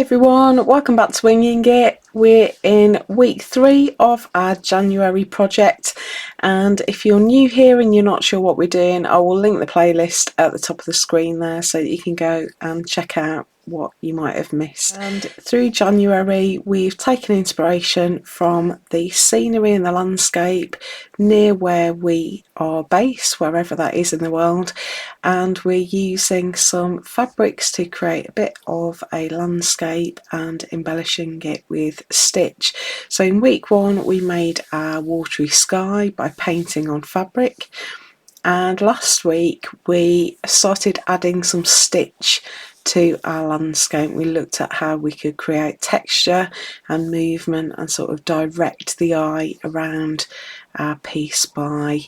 everyone, welcome back to Winging It. We're in week 3 of our January project, and if you're new here and you're not sure what we're doing, I will link the playlist at the top of the screen there so that you can go and check out what you might have missed. And through January we've taken inspiration from the scenery and the landscape near where we are based, wherever that is in the world, and we're using some fabrics to create a bit of a landscape and embellishing it with stitch. So in week 1 we made our watery sky by painting on fabric, and last week we started adding some stitch to our landscape. We looked at how we could create texture and movement and sort of direct the eye around our piece by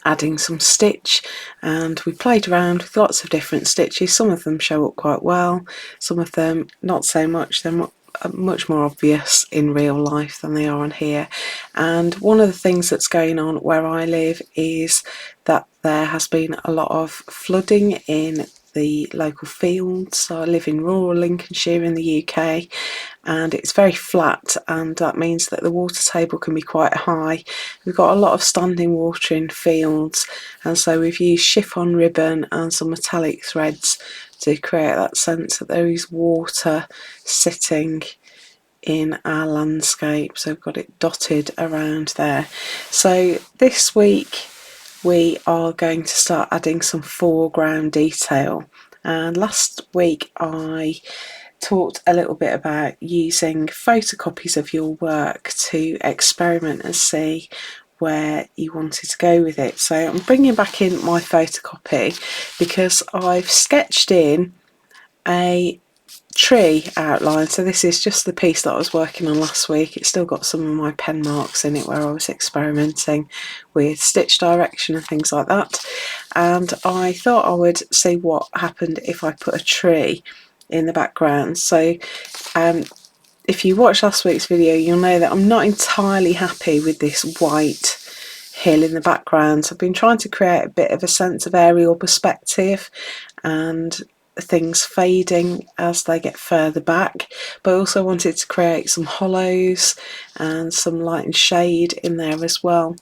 adding some stitch, and we played around with lots of different stitches. Some of them show up quite well, some of them not so much. They're much more obvious in real life than they are on here. And one of the things that's going on where I live is that there has been a lot of flooding in the local fields. So I live in rural Lincolnshire in the UK, and it's very flat, and that means that the water table can be quite high. We've got a lot of standing water in fields, and so we've used chiffon ribbon and some metallic threads to create that sense that there is water sitting in our landscape. So we've got it dotted around there. So this week we are going to start adding some foreground detail, and last week I talked a little bit about using photocopies of your work to experiment and see where you wanted to go with it. So I'm bringing back in my photocopy because I've sketched in a tree outline. So this is just the piece that I was working on last week. It's still got some of my pen marks in it where I was experimenting with stitch direction and things like that, and I thought I would see what happened if I put a tree in the background. So if you watched last week's video, you'll know that I'm not entirely happy with this white hill in the background. So I've been trying to create a bit of a sense of aerial perspective and things fading as they get further back, but I also wanted to create some hollows and some light and shade in there as well.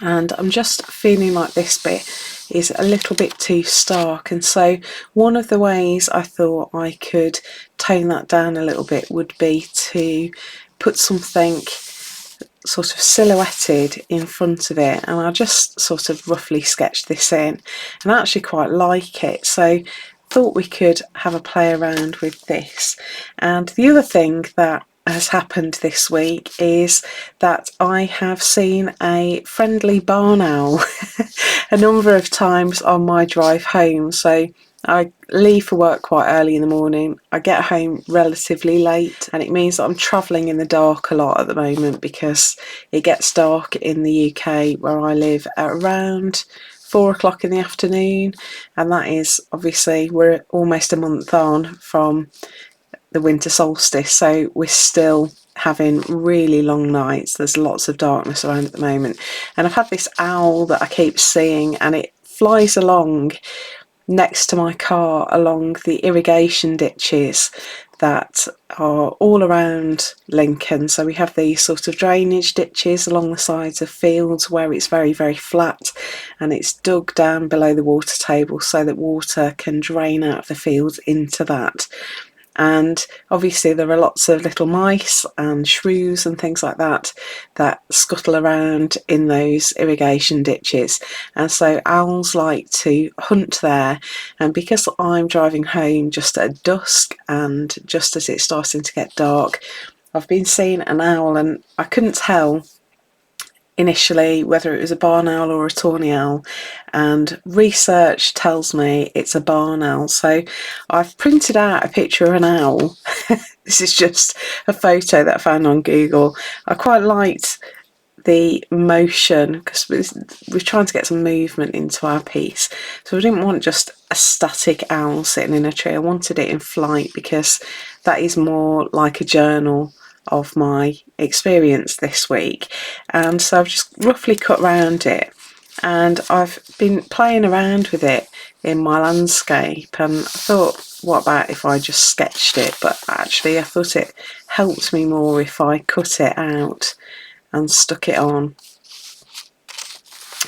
And I'm just feeling like this bit is a little bit too stark, and so one of the ways I thought I could tone that down a little bit would be to put something sort of silhouetted in front of it, and I just sort of roughly sketched this in, and I actually quite like it, so thought we could have a play around with this. And the other thing that has happened this week is that I have seen a friendly barn owl a number of times on my drive home. So I leave for work quite early in the morning, I get home relatively late, and it means that I'm travelling in the dark a lot at the moment because it gets dark in the UK where I live at around 4 o'clock in the afternoon, and that is obviously, we're almost a month on from the winter solstice, so we're still having really long nights. There's lots of darkness around at the moment, and I've had this owl that I keep seeing, and it flies along next to my car along the irrigation ditches that are all around Lincoln. So we have these sort of drainage ditches along the sides of fields where it's very, very flat, and it's dug down below the water table so that water can drain out of the fields into that. And obviously there are lots of little mice and shrews and things like that that scuttle around in those irrigation ditches, and so owls like to hunt there. And because I'm driving home just at dusk and just as it's starting to get dark, I've been seeing an owl, and I couldn't tell initially whether it was a barn owl or a tawny owl, and research tells me it's a barn owl. So I've printed out a picture of an owl. This is just a photo that I found on Google. I quite liked the motion because we're trying to get some movement into our piece, so I didn't want just a static owl sitting in a tree. I wanted it in flight because that is more like a journal of my experience this week. And so I've just roughly cut around it, and I've been playing around with it in my landscape, and I thought, what about if I just sketched it? But actually I thought it helped me more if I cut it out and stuck it on.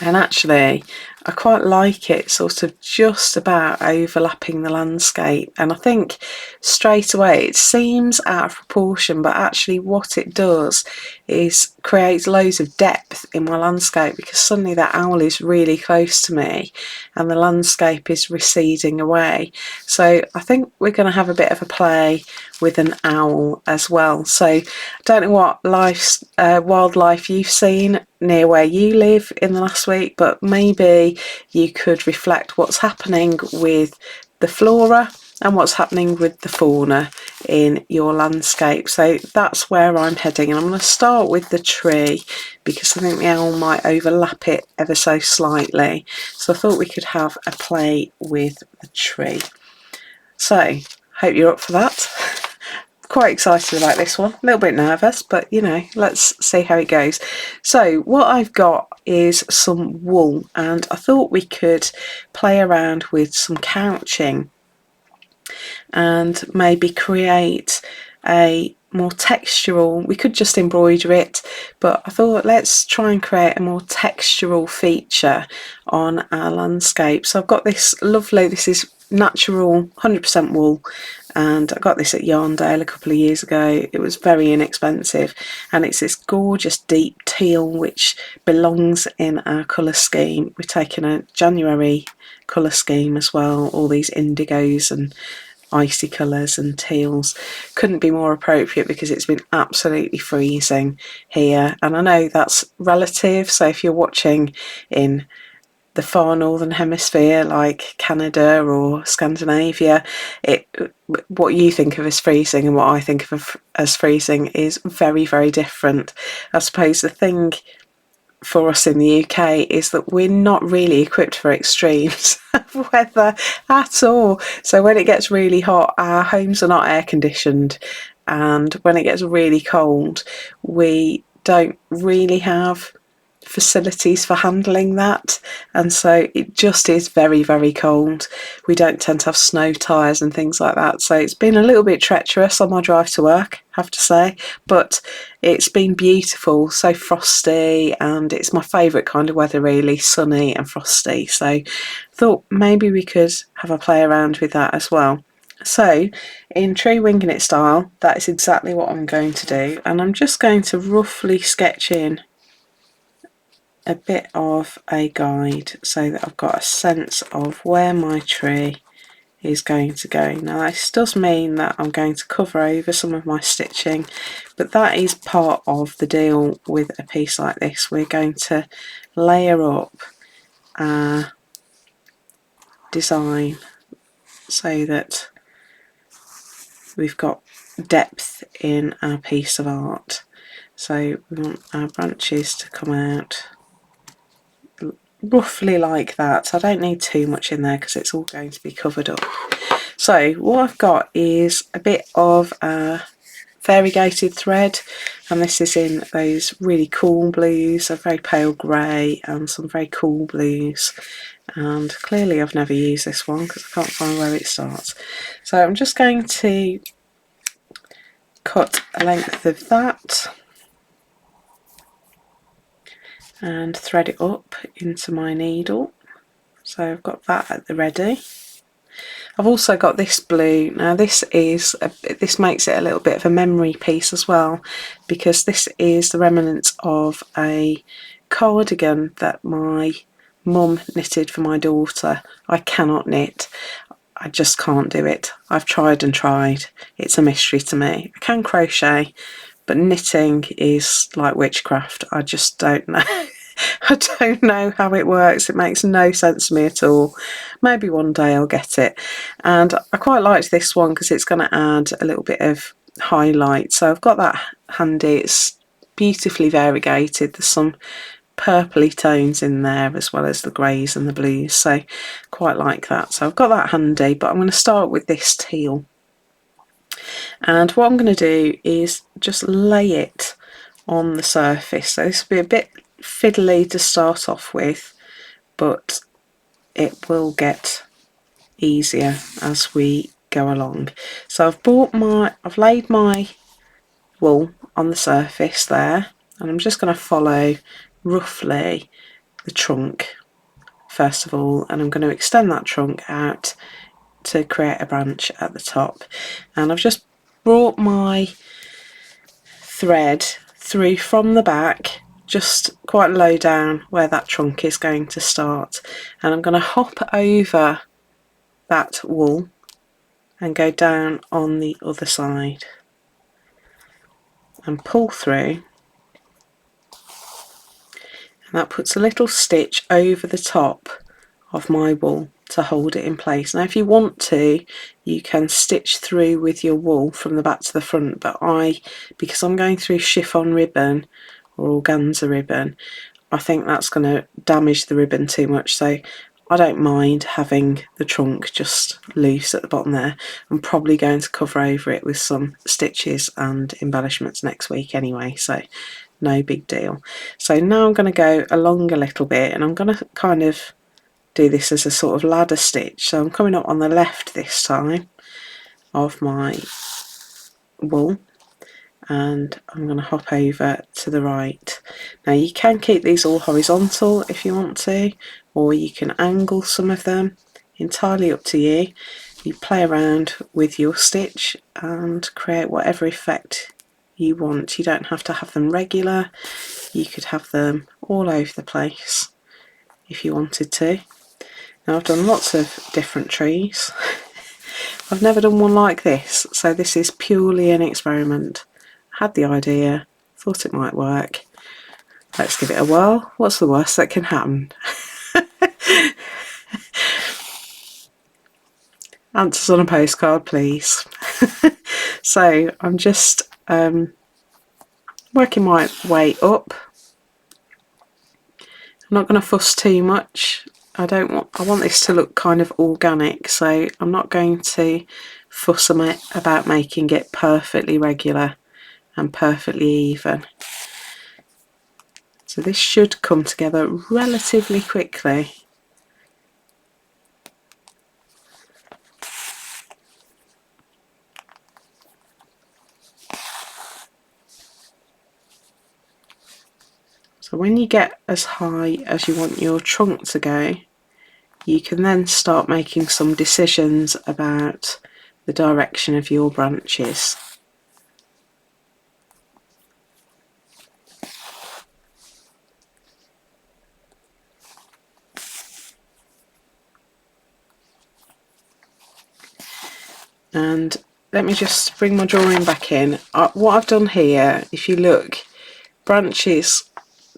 And actually I quite like it sort of just about overlapping the landscape, and I think straight away it seems out of proportion, but actually what it does is creates loads of depth in my landscape, because suddenly that owl is really close to me and the landscape is receding away. So I think we're going to have a bit of a play with an owl as well. So I don't know what wildlife you've seen near where you live in the last week, but maybe you could reflect what's happening with the flora and what's happening with the fauna in your landscape. So that's where I'm heading, and I'm going to start with the tree because I think the owl might overlap it ever so slightly. So I thought we could have a play with the tree. So hope you're up for that. Quite excited about this one, a little bit nervous, but you know, let's see how it goes. So what I've got is some wool, and I thought we could play around with some couching and maybe create a more textural, we could just embroider it, but I thought let's try and create a more textural feature on our landscape. So I've got this lovely, this is natural 100% wool, and I got this at Yarndale a couple of years ago. It was very inexpensive, and it's this gorgeous deep teal which belongs in our colour scheme. We're taking a January colour scheme as well, all these indigos and icy colours and teals. Couldn't be more appropriate because it's been absolutely freezing here, and I know that's relative, so if you're watching in the far northern hemisphere like Canada or Scandinavia, what you think of as freezing and what I think of as freezing is very, very different. I suppose the thing for us in the UK is that we're not really equipped for extremes of weather at all. So when it gets really hot, our homes are not air conditioned, and when it gets really cold, we don't really have facilities for handling that, and so it just is very, very cold. We don't tend to have snow tyres and things like that, so it's been a little bit treacherous on my drive to work, I have to say, but it's been beautiful, so frosty, and it's my favourite kind of weather really, sunny and frosty. So I thought maybe we could have a play around with that as well. So in true winging it style, that is exactly what I'm going to do, and I'm just going to roughly sketch in a bit of a guide so that I've got a sense of where my tree is going to go. Now this does mean that I'm going to cover over some of my stitching, but that is part of the deal with a piece like this. We're going to layer up our design so that we've got depth in our piece of art. So we want our branches to come out roughly like that. I don't need too much in there because it's all going to be covered up. So what I've got is a bit of variegated thread, and this is in those really cool blues, a very pale grey and some very cool blues, and clearly I've never used this one because I can't find where it starts. So I'm just going to cut a length of that and thread it up into my needle. So I've got that at the ready. I've also got this blue. Now this makes it a little bit of a memory piece as well, because this is the remnants of a cardigan that my mum knitted for my daughter. I cannot knit. I just can't do it. I've tried and tried. It's a mystery to me. I can crochet, but knitting is like witchcraft. I just don't know. I don't know how it works. It makes no sense to me at all. Maybe one day I'll get it. And I quite liked this one because it's going to add a little bit of highlight. So I've got that handy. It's beautifully variegated. There's some purpley tones in there as well as the greys and the blues. So quite like that. So I've got that handy, but I'm going to start with this teal. And what I'm going to do is just lay it on the surface. So this will be a bit fiddly to start off with, but it will get easier as we go along. So I've laid my wool on the surface there, and I'm just going to follow roughly the trunk first of all, and I'm going to extend that trunk out to create a branch at the top. And I've just brought my thread through from the back, just quite low down where that trunk is going to start, and I'm going to hop over that wool and go down on the other side and pull through, and that puts a little stitch over the top of my wool to hold it in place. Now if you want to, you can stitch through with your wool from the back to the front, but because I'm going through chiffon ribbon or organza ribbon, I think that's going to damage the ribbon too much, so I don't mind having the trunk just loose at the bottom there. I'm probably going to cover over it with some stitches and embellishments next week anyway, so no big deal. So now I'm going to go along a little bit, and I'm going to kind of do this as a sort of ladder stitch. So I'm coming up on the left this time of my wool, and I'm going to hop over to the right. Now you can keep these all horizontal if you want to, or you can angle some of them, entirely up to you. You play around with your stitch and create whatever effect you want. You don't have to have them regular, you could have them all over the place if you wanted to. Now I've done lots of different trees. I've never done one like this, so this is purely an experiment. Had the idea, thought it might work. Let's give it a whirl. What's the worst that can happen? Answers on a postcard, please. So I'm just working my way up. I'm not going to fuss too much. I want this to look kind of organic, so I'm not going to fuss about making it perfectly regular and perfectly even. So this should come together relatively quickly. So when you get as high as you want your trunk to go, you can then start making some decisions about the direction of your branches. And let me just bring my drawing back in. What I've done here, if you look, branches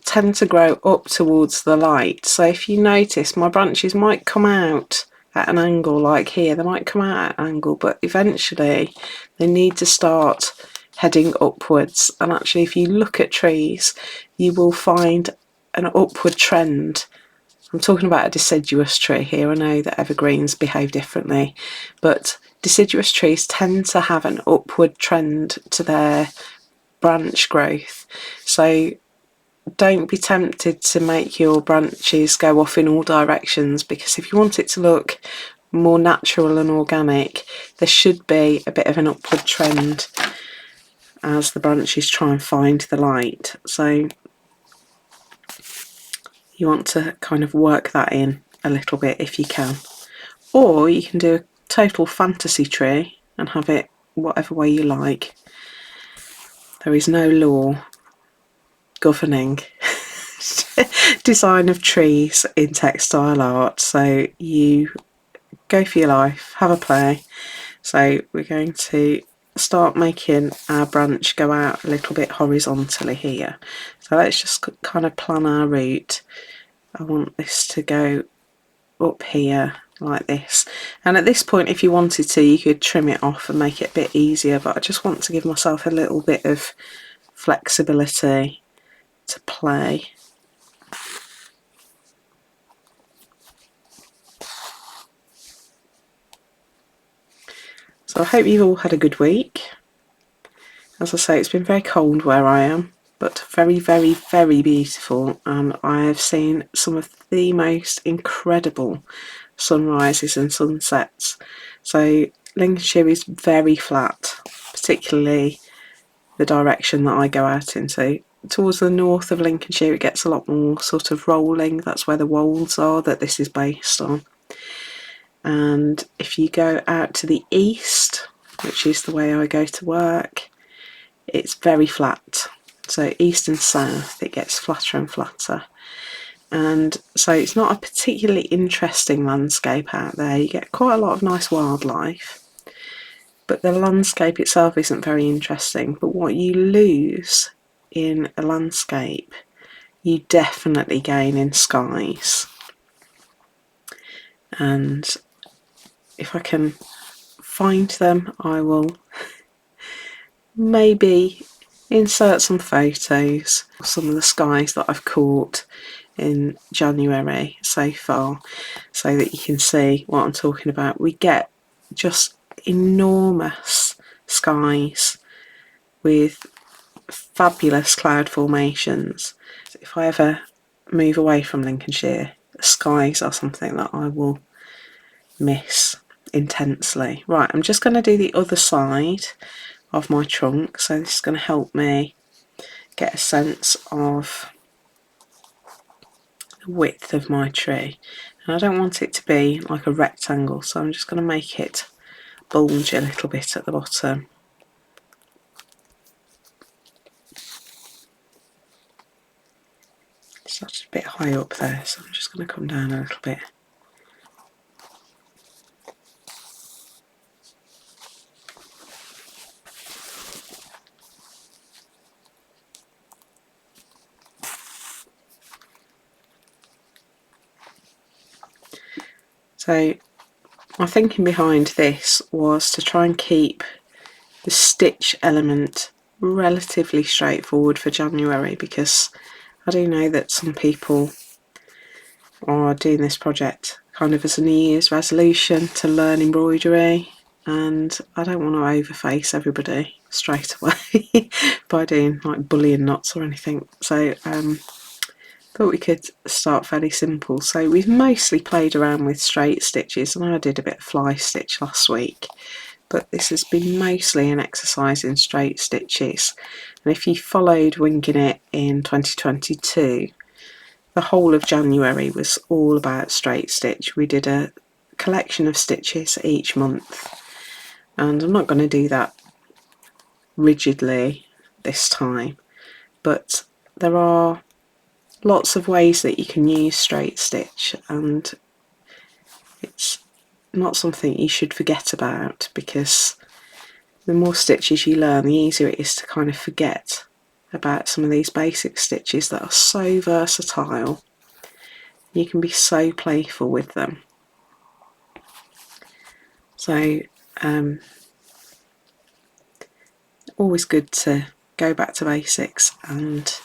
tend to grow up towards the light. So if you notice, my branches might come out at an angle like here. They might come out at an angle, but eventually they need to start heading upwards. And actually, if you look at trees, you will find an upward trend. I'm talking about a deciduous tree here. I know that evergreens behave differently, but deciduous trees tend to have an upward trend to their branch growth. So don't be tempted to make your branches go off in all directions, because if you want it to look more natural and organic, there should be a bit of an upward trend as the branches try and find the light. So you want to kind of work that in a little bit if you can. Or you can do a total fantasy tree and have it whatever way you like. There is no law governing design of trees in textile art, so you go for your life, have a play. So we're going to start making our branch go out a little bit horizontally here. So let's just kind of plan our route. I want this to go up here like this, and at this point, if you wanted to, you could trim it off and make it a bit easier, but I just want to give myself a little bit of flexibility to play. So I hope you've all had a good week. As I say, it's been very cold where I am, but very, very, very beautiful, and I have seen some of the most incredible sunrises and sunsets. So Lincolnshire is very flat, particularly the direction that I go out into. Towards the north of Lincolnshire it gets a lot more sort of rolling. That's where the wolds are that this is based on. And if you go out to the east, which is the way I go to work, it's very flat. So east and south it gets flatter and flatter. And so it's not a particularly interesting landscape out there. You get quite a lot of nice wildlife, but the landscape itself isn't very interesting. But what you lose in a landscape, you definitely gain in skies. And if I can find them, I will maybe insert some photos of some of the skies that I've caught in January so far, so that you can see what I'm talking about. We get just enormous skies with fabulous cloud formations. If I ever move away from Lincolnshire, the skies are something that I will miss intensely. Right, I'm just going to do the other side of my trunk, so this is going to help me get a sense of the width of my tree. And I don't want it to be like a rectangle, so I'm just going to make it bulge a little bit at the bottom. It's just a bit high up there, so I'm just going to come down a little bit. So my thinking behind this was to try and keep the stitch element relatively straightforward for January, because I do know that some people are doing this project kind of as a New Year's resolution to learn embroidery, and I don't want to overface everybody straight away by doing like bullion knots or anything. So thought we could start fairly simple. So we've mostly played around with straight stitches, and I did a bit of fly stitch last week, but this has been mostly an exercise in straight stitches. And if you followed Winging It in 2022, the whole of January was all about straight stitch. We did a collection of stitches each month, and I'm not going to do that rigidly this time, but there are lots of ways that you can use straight stitch, and it's not something you should forget about, because the more stitches you learn, the easier it is to kind of forget about some of these basic stitches that are so versatile. You can be so playful with them. So always good to go back to basics and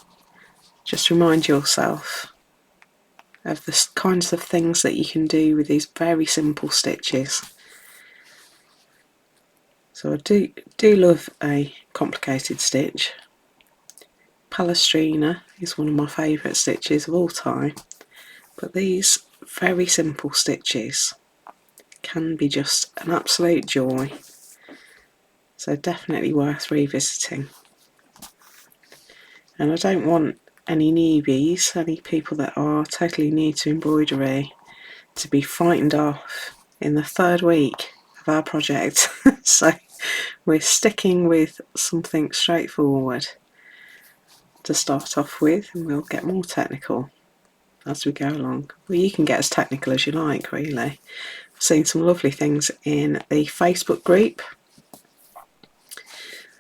just remind yourself of the kinds of things that you can do with these very simple stitches. So I do love a complicated stitch. Palestrina is one of my favourite stitches of all time, but these very simple stitches can be just an absolute joy, so definitely worth revisiting. And I don't want any newbies, any people that are totally new to embroidery, to be frightened off in the third week of our project. So we're sticking with something straightforward to start off with, and we'll get more technical as we go along. Well, you can get as technical as you like, really. I've seen some lovely things in the Facebook group,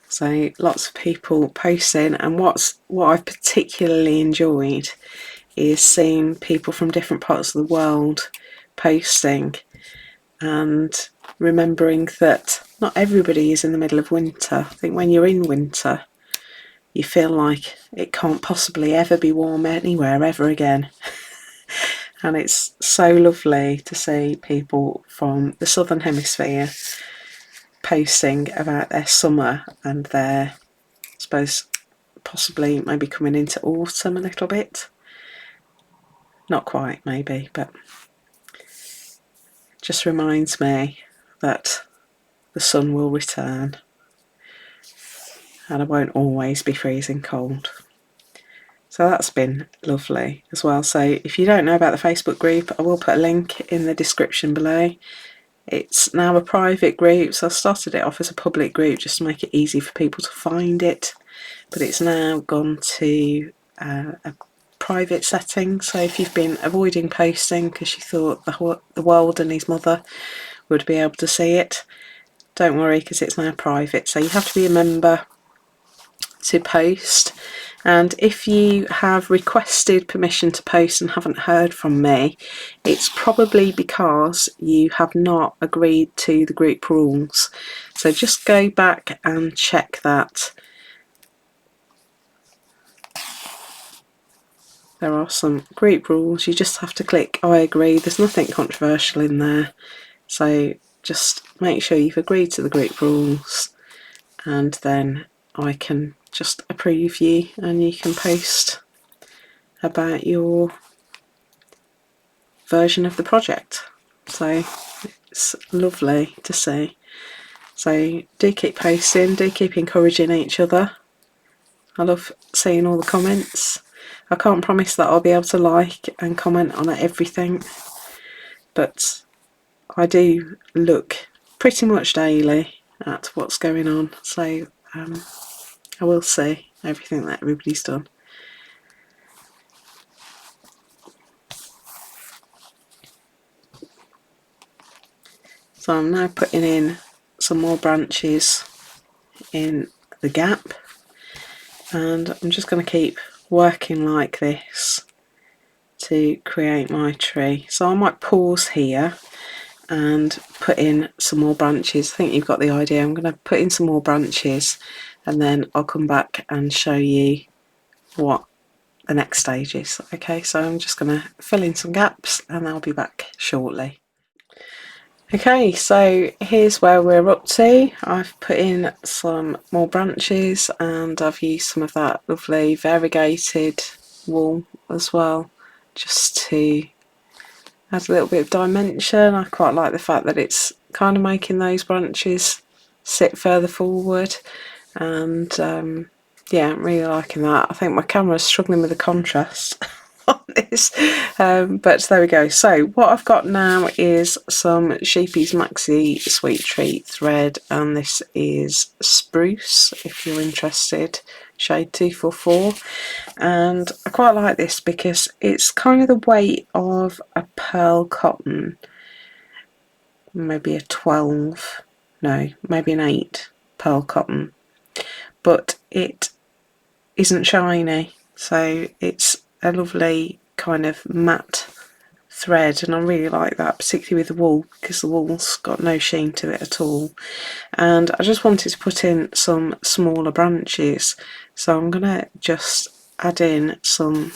so lots of people posting, and what I've particularly enjoyed is seeing people from different parts of the world posting and remembering that not everybody is in the middle of winter. I think when you're in winter, you feel like it can't possibly ever be warm anywhere ever again. And it's so lovely to see people from the southern hemisphere posting about their summer and their, I suppose, possibly maybe coming into autumn a little bit. Not quite maybe, but just reminds me that the sun will return and I won't always be freezing cold. So that's been lovely as well. So if you don't know about the Facebook group, I will put a link in the description below. It's now a private group, so I started it off as a public group just to make it easy for people to find it, but it's now gone to a private setting. So if you've been avoiding posting because you thought the world and his mother would be able to see it, don't worry, because it's now private. So you have to be a member to post, and if you have requested permission to post and haven't heard from me, it's probably because you have not agreed to the group rules. So just go back and check that. There are some group rules. You just have to click I agree. There's nothing controversial in there, so just make sure you've agreed to the group rules, and then I can just approve you and you can post about your version of the project. So it's lovely to see. So do keep posting, do keep encouraging each other. I love seeing all the comments. I can't promise that I'll be able to like and comment on everything, but I do look pretty much daily at what's going on, so I will see everything that everybody's done. So I'm now putting in some more branches in the gap, and I'm just going to keep working like this to create my tree. So I might pause here and put in some more branches. I think you've got the idea. I'm going to put in some more branches and then I'll come back and show you what the next stage is. Okay, so I'm just going to fill in some gaps and I'll be back shortly. Okay, so here's where we're up to. I've put in some more branches and I've used some of that lovely variegated wool as well, just to add a little bit of dimension. I quite like the fact that it's kind of making those branches sit further forward, and yeah, I'm really liking that. I think my camera's struggling with the contrast on this, but there we go. So what I've got now is some Sheepy's Maxi Sweet Treat thread, and this is Spruce if you're interested, shade 244, and I quite like this because it's kind of the weight of a pearl cotton, maybe a 12, no, maybe an 8 pearl cotton, but it isn't shiny, so it's a lovely kind of matte thread, and I really like that, particularly with the wool, because the wool's got no sheen to it at all. And I just wanted to put in some smaller branches, so I'm going to just add in some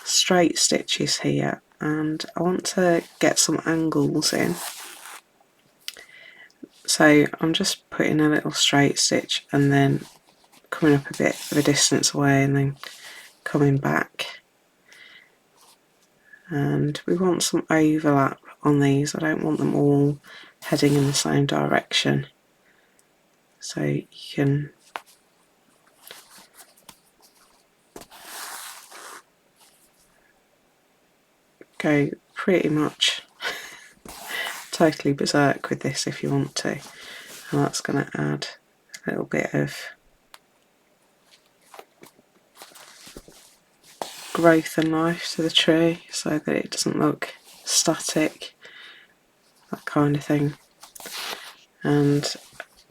straight stitches here, and I want to get some angles in. So I'm just putting a little straight stitch and then coming up a bit of a distance away and then coming back, and we want some overlap on these. I don't want them all heading in the same direction, so you can go pretty much totally berserk with this if you want to, and that's going to add a little bit of growth and life to the tree so that it doesn't look static, that kind of thing. And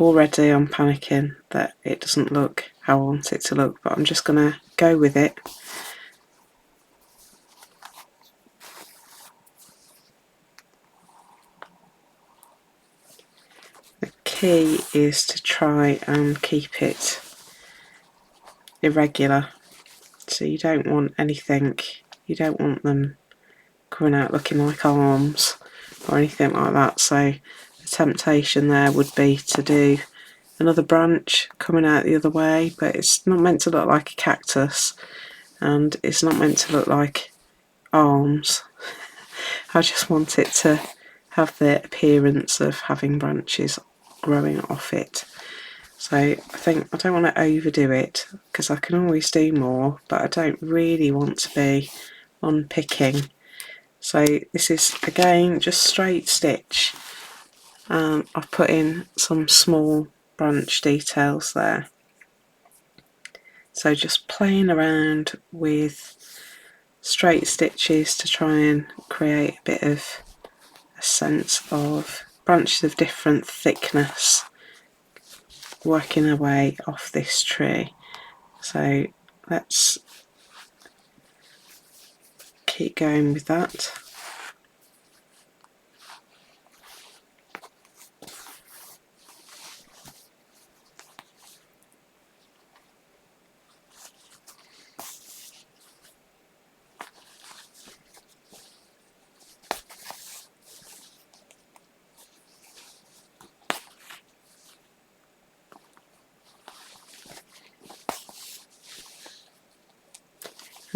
already I'm panicking that it doesn't look how I want it to look, but I'm just going to go with it. The key is to try and keep it irregular, so you don't want anything, you don't want them coming out looking like arms or anything like that. So the temptation there would be to do another branch coming out the other way, but it's not meant to look like a cactus and it's not meant to look like arms. I just want it to have the appearance of having branches growing off it. So I think I don't want to overdo it because I can always do more, but I don't really want to be unpicking. So this is again just straight stitch. I've put in some small branch details there. So just playing around with straight stitches to try and create a bit of a sense of branches of different thickness working their way off this tree. So let's keep going with that.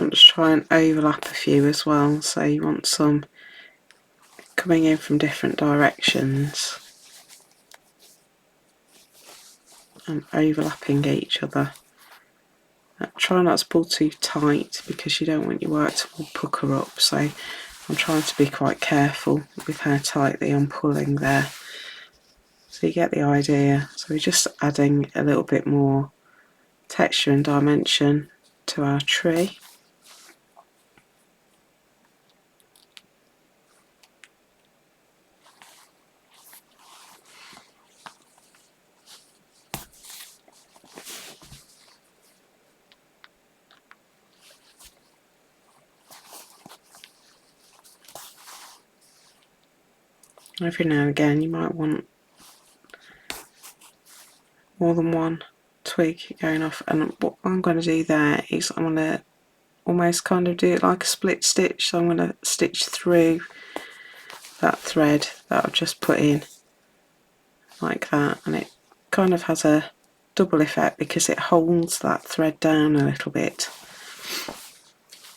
I'm just try and overlap a few as well, so you want some coming in from different directions and overlapping each other. Try not to pull too tight because you don't want your work to pucker up, so I'm trying to be quite careful with how tightly I'm pulling there. So you get the idea. So we're just adding a little bit more texture and dimension to our tree. Every now and again you might want more than one twig going off, and what I'm going to do there is I'm going to almost kind of do it like a split stitch. So I'm going to stitch through that thread that I've just put in like that, and it kind of has a double effect because it holds that thread down a little bit,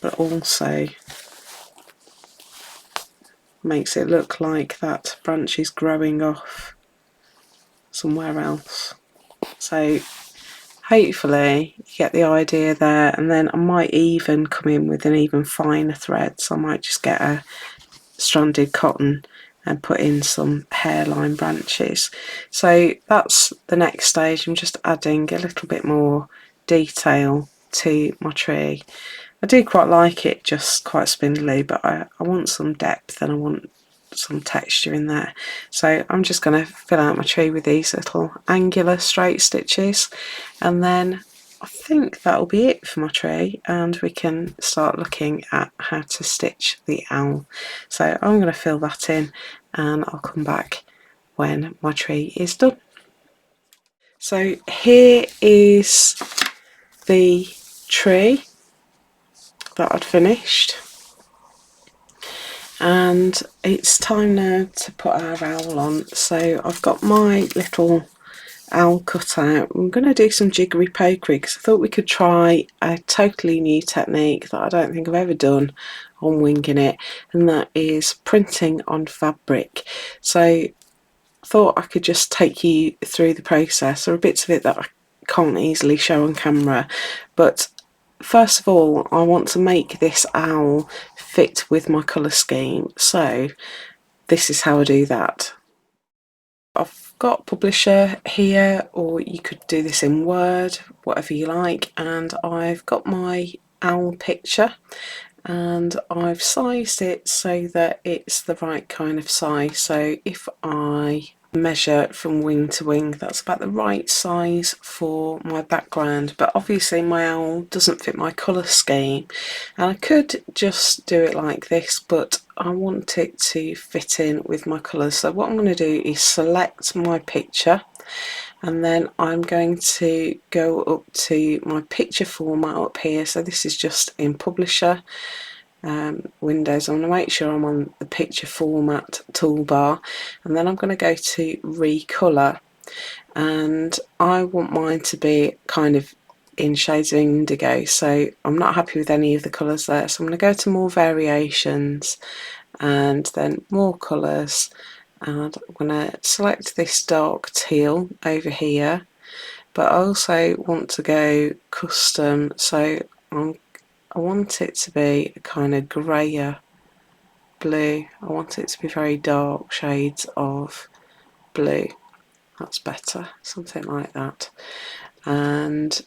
but also makes it look like that branch is growing off somewhere else. So hopefully you get the idea there, and then I might even come in with an even finer thread. So I might just get a stranded cotton and put in some hairline branches. So that's the next stage. I'm just adding a little bit more detail to my tree. I do quite like it just quite spindly, but I want some depth and I want some texture in there. So I'm just going to fill out my tree with these little angular straight stitches, and then I think that'll be it for my tree, and we can start looking at how to stitch the owl. So I'm going to fill that in and I'll come back when my tree is done. So here is the tree that I'd finished, and it's time now to put our owl on. So I've got my little owl cut out. I'm going to do some jiggery pokery because I thought we could try a totally new technique that I don't think I've ever done on winging it, and that is printing on fabric. So I thought I could just take you through the process. There are bits of it that I can't easily show on camera, but first of all I want to make this owl fit with my colour scheme. So this is how I do that. I've got Publisher here, or you could do this in Word, whatever you like, and I've got my owl picture and I've sized it so that it's the right kind of size. So if I measure from wing to wing, that's about the right size for my background, but obviously my owl doesn't fit my colour scheme, and I could just do it like this, but I want it to fit in with my colours. So what I'm going to do is select my picture, and then I'm going to go up to my picture format up here. So this is just in Publisher, Windows. I'm going to make sure I'm on the picture format toolbar, and then I'm going to go to Recolor, and I want mine to be kind of in shades of indigo, so I'm not happy with any of the colours there, so I'm going to go to more variations and then more colours, and I'm going to select this dark teal over here, but I also want to go custom, so I want it to be a kind of greyer blue. I want it to be very dark shades of blue. That's better, something like that. And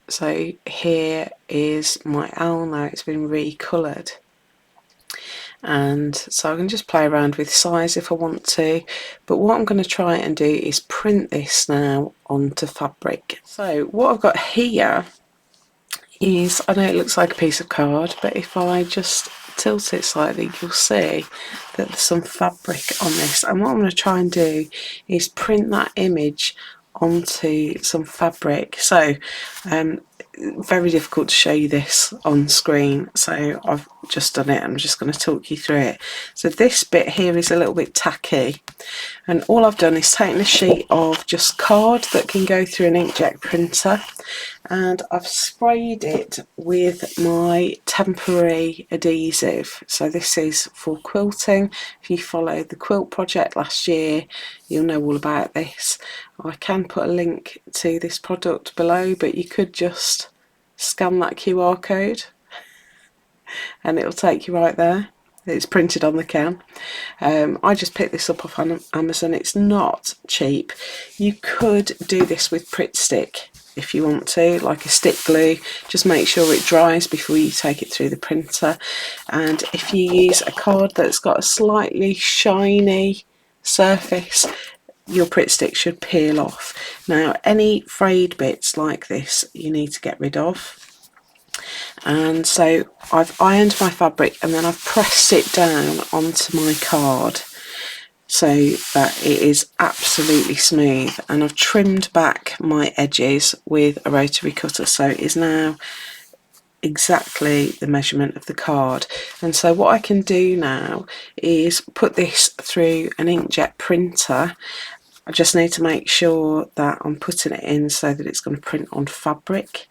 so here is my owl now, it's been recoloured. And so I can just play around with size if I want to, but what I'm going to try and do is print this now onto fabric. So what I've got here is, I know it looks like a piece of card, but if I just tilt it slightly, you'll see that there's some fabric on this, and what I'm going to try and do is print that image onto some fabric. So very difficult to show you this on screen, so I've just done it. I'm just going to talk you through it. So this bit here is a little bit tacky, and all I've done is taken a sheet of just card that can go through an inkjet printer, and I've sprayed it with my temporary adhesive. So this is for quilting. If you followed the quilt project last year, you'll know all about this. I can put a link to this product below, but you could just scan that QR code and it'll take you right there. It's printed on the can. I just picked this up off Amazon. It's not cheap. You could do this with Pritt Stick if you want to, like a stick glue. Just make sure it dries before you take it through the printer. And if you use a card that's got a slightly shiny surface, your Pritt Stick should peel off. Now any frayed bits like this you need to get rid of. And so I've ironed my fabric and then I've pressed it down onto my card so that it is absolutely smooth, and I've trimmed back my edges with a rotary cutter, so it is now exactly the measurement of the card. And so what I can do now is put this through an inkjet printer. I just need to make sure that I'm putting it in so that it's going to print on fabric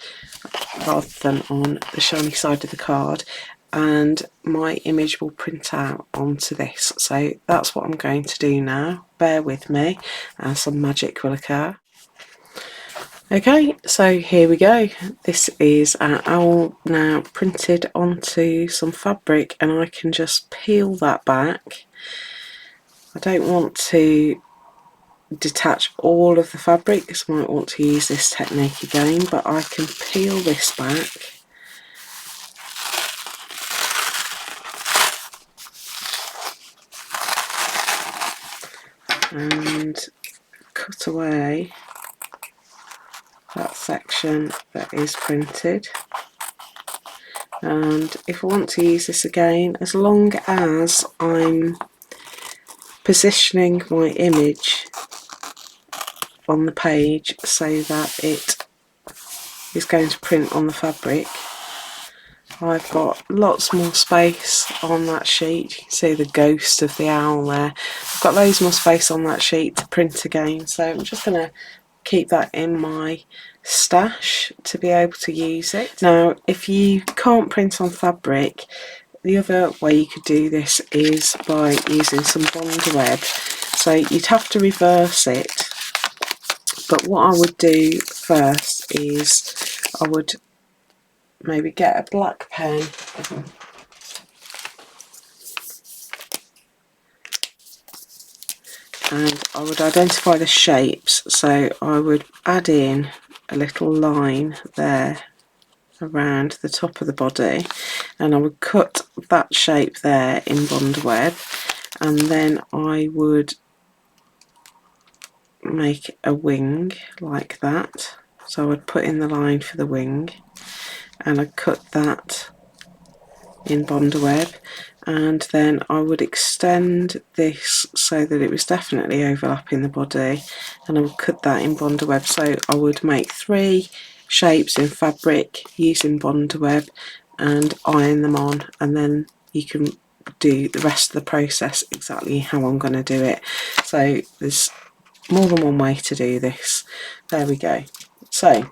rather than on the shiny side of the card, and my image will print out onto this. So that's what I'm going to do now. Bear with me and some magic will occur. Okay, so here we go. This is our owl now printed onto some fabric, and I can just peel that back. I don't want to detach all of the fabric because I might want to use this technique again, but I can peel this back and cut away that section that is printed. And if I want to use this again, as long as I'm positioning my image on the page so that it is going to print on the fabric, I've got lots more space on that sheet. You can see the ghost of the owl there. I've got loads more space on that sheet to print again, so I'm just going to keep that in my stash to be able to use it. Now if you can't print on fabric, the other way you could do this is by using some bond web. So you'd have to reverse it, but what I would do first is I would maybe get a black pen and I would identify the shapes. So I would add in a little line there around the top of the body, and I would cut that shape there in bond web, and then I would make a wing like that. So I would put in the line for the wing and I'd cut that in bond web, and then I would extend this so that it was definitely overlapping the body, and I would cut that in bond web. So I would make 3 shapes in fabric using bond web and iron them on, and then you can do the rest of the process exactly how I'm going to do it. So there's more than one way to do this. There we go. So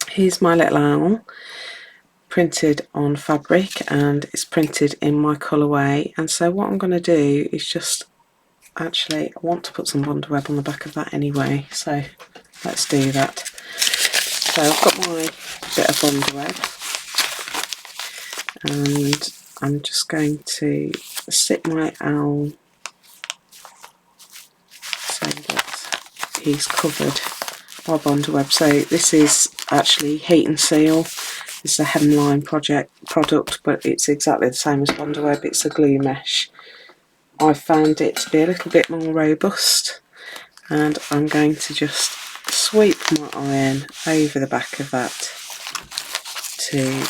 here's my little owl printed on fabric, and it's printed in my colourway. And so what I'm going to do is just, actually I want to put some Wonder Web on the back of that anyway, so let's do that. So I've got my bit of Wonder Web, and I'm just going to sit my owl so that he's covered by Wonder Web. So this is actually Heat and Seal. This is a hemline product, but it's exactly the same as Wonder Web. It's a glue mesh. I found it to be a little bit more robust, and I'm going to just sweep my iron over the back of that to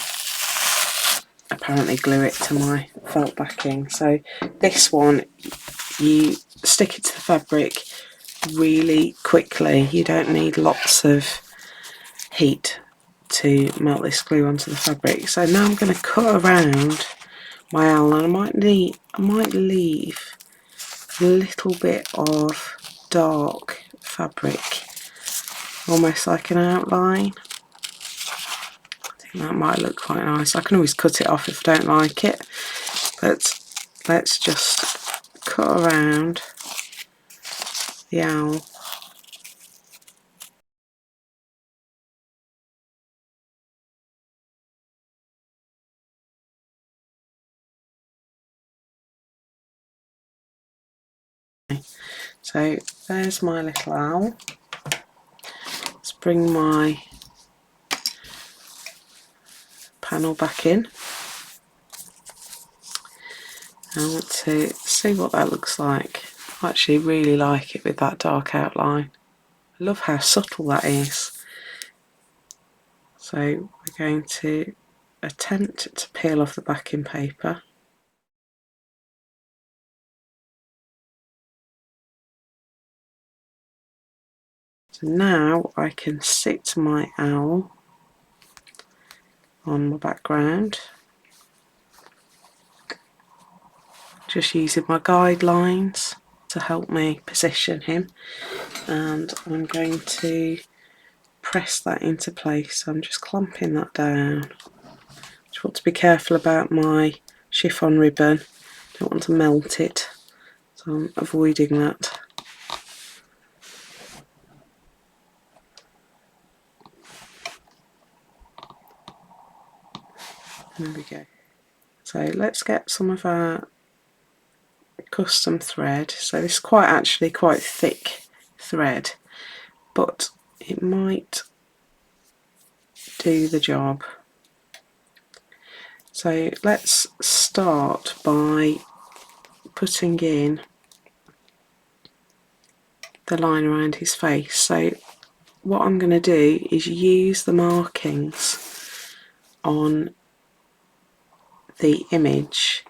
apparently glue it to my felt backing. So this one, you stick it to the fabric really quickly. You don't need lots of heat to melt this glue onto the fabric. So now I'm going to cut around my owl, and I might leave a little bit of dark fabric, almost like an outline. I think that might look quite nice. I can always cut it off if I don't like it, but let's just cut around the owl. So there's my little owl. Let's bring my panel back in. I want to see what that looks like. I actually really like it with that dark outline. I love how subtle that is. So we're going to attempt to peel off the backing paper. So now I can sit my owl on my background, just using my guidelines to help me position him, and I'm going to press that into place. So I'm just clamping that down. Just want to be careful about my chiffon ribbon, don't want to melt it, so I'm avoiding that. There we go. So let's get some of our custom thread. So this is actually quite thick thread, but it might do the job. So let's start by putting in the line around his face. So what I'm going to do is use the markings on the image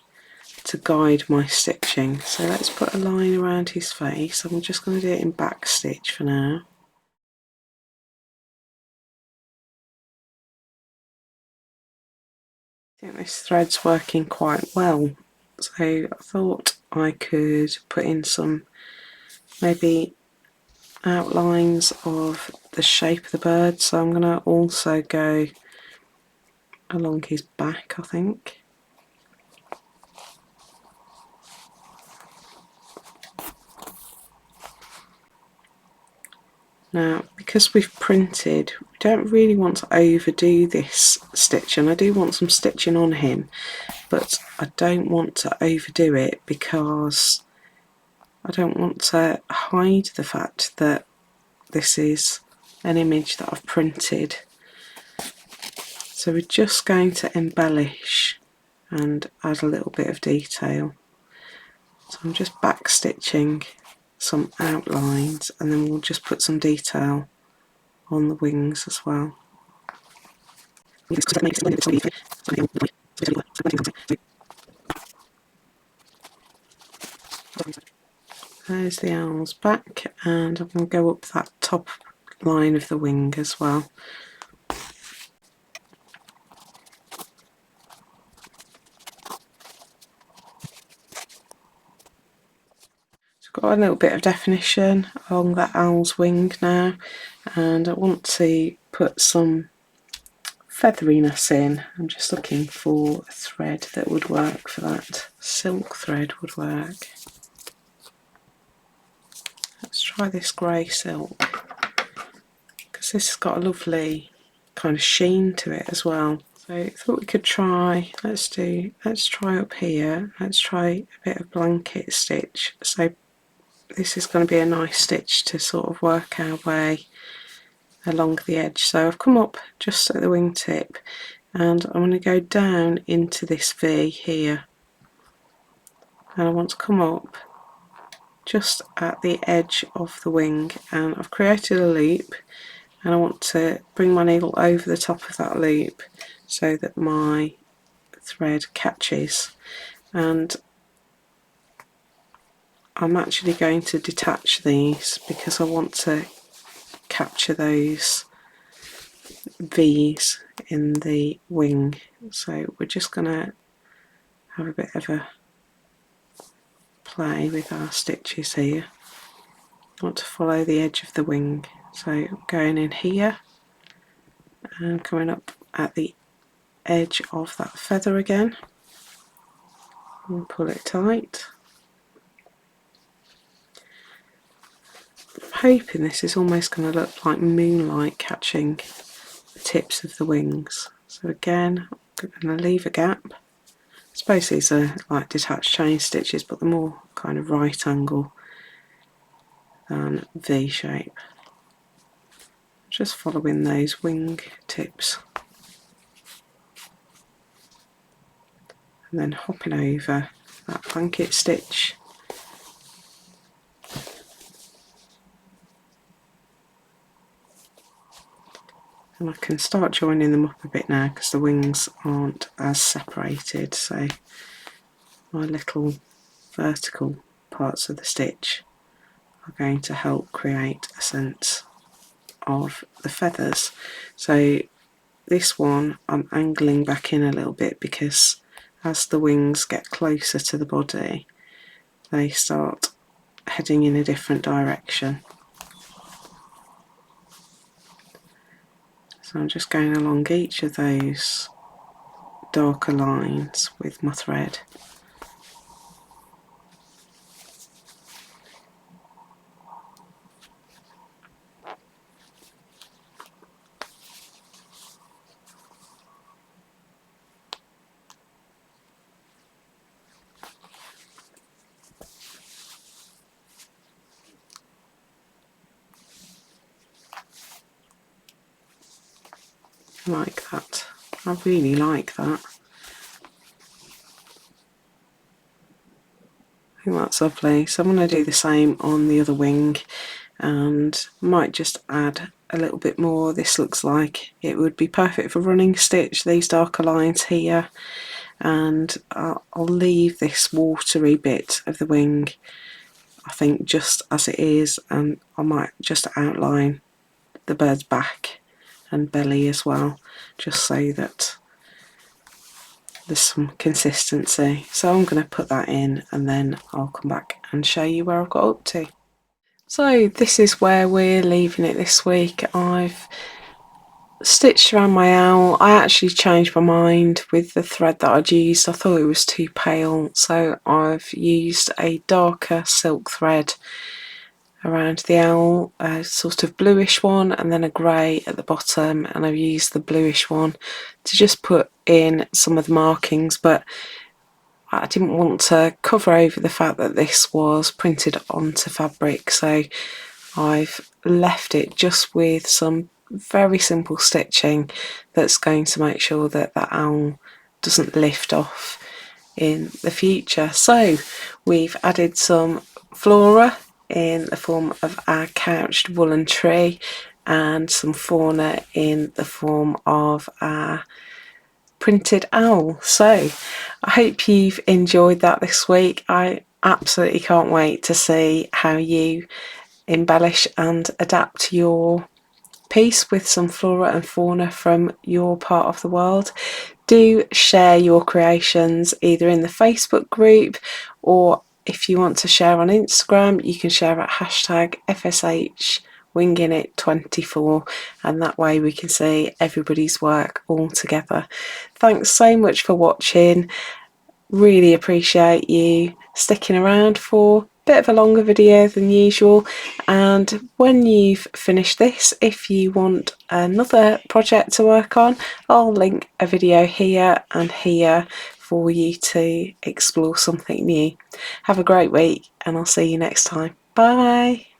to guide my stitching. So let's put a line around his face. I'm just going to do it in back stitch for now. I think this thread's working quite well, so I thought I could put in some maybe outlines of the shape of the bird. So I'm going to also go along his back, I think. Now, because we've printed, we don't really want to overdo this stitch, and I do want some stitching on him, but I don't want to overdo it because I don't want to hide the fact that this is an image that I've printed. So we're just going to embellish and add a little bit of detail. So I'm just back stitching some outlines, and then we'll just put some detail on the wings as well. There's the owl's back, and I'm going to go up that top line of the wing as well. So got a little bit of definition along that owl's wing now, and I want to put some featheriness in. I'm just looking for a thread that would work for that. Silk thread would work. Let's try this grey silk, because this has got a lovely kind of sheen to it as well. So I thought we could try, let's try up here, let's try a bit of blanket stitch. So this is going to be a nice stitch to sort of work our way along the edge. So I've come up just at the wingtip and I'm going to go down into this V here, and I want to come up just at the edge of the wing, and I've created a loop, and I want to bring my needle over the top of that loop so that my thread catches, and I'm actually going to detach these because I want to capture those V's in the wing. So we're just going to have a bit of a play with our stitches here. I want to follow the edge of the wing, so I'm going in here and coming up at the edge of that feather again and pull it tight. I'm hoping this is almost going to look like moonlight catching the tips of the wings. So again, I'm going to leave a gap. I suppose these are like detached chain stitches, but they're more kind of right angle than V shape. Just following those wing tips and then hopping over that blanket stitch. And I can start joining them up a bit now because the wings aren't as separated, so my little vertical parts of the stitch are going to help create a sense of the feathers. So this one I'm angling back in a little bit because as the wings get closer to the body they start heading in a different direction. So I'm just going along each of those darker lines with my thread. Like that. I really like that. I think that's lovely. So I'm going to do the same on the other wing and might just add a little bit more. This looks like it would be perfect for running stitch, these darker lines here, and I'll leave this watery bit of the wing I think just as it is, and I might just outline the bird's back and belly as well, just so that there's some consistency. So I'm going to put that in and then I'll come back and show you where I've got up to. So this is where we're leaving it this week. I've stitched around my owl. I actually changed my mind with the thread that I'd used. I thought it was too pale, so I've used a darker silk thread around the owl, a sort of bluish one and then a grey at the bottom, and I've used the bluish one to just put in some of the markings, but I didn't want to cover over the fact that this was printed onto fabric, so I've left it just with some very simple stitching that's going to make sure that that owl doesn't lift off in the future. So we've added some flora in the form of our couched woolen tree and some fauna in the form of our printed owl. So I hope you've enjoyed that this week. I absolutely can't wait to see how you embellish and adapt your piece with some flora and fauna from your part of the world. Do share your creations either in the Facebook group or if you want to share on Instagram, you can share at hashtag FSH Winging It 24, and that way we can see everybody's work all together. Thanks so much for watching. Really appreciate you sticking around for a bit of a longer video than usual, and when you've finished this, if you want another project to work on, I'll link a video here and here for you to explore something new. Have a great week, and I'll see you next time. Bye.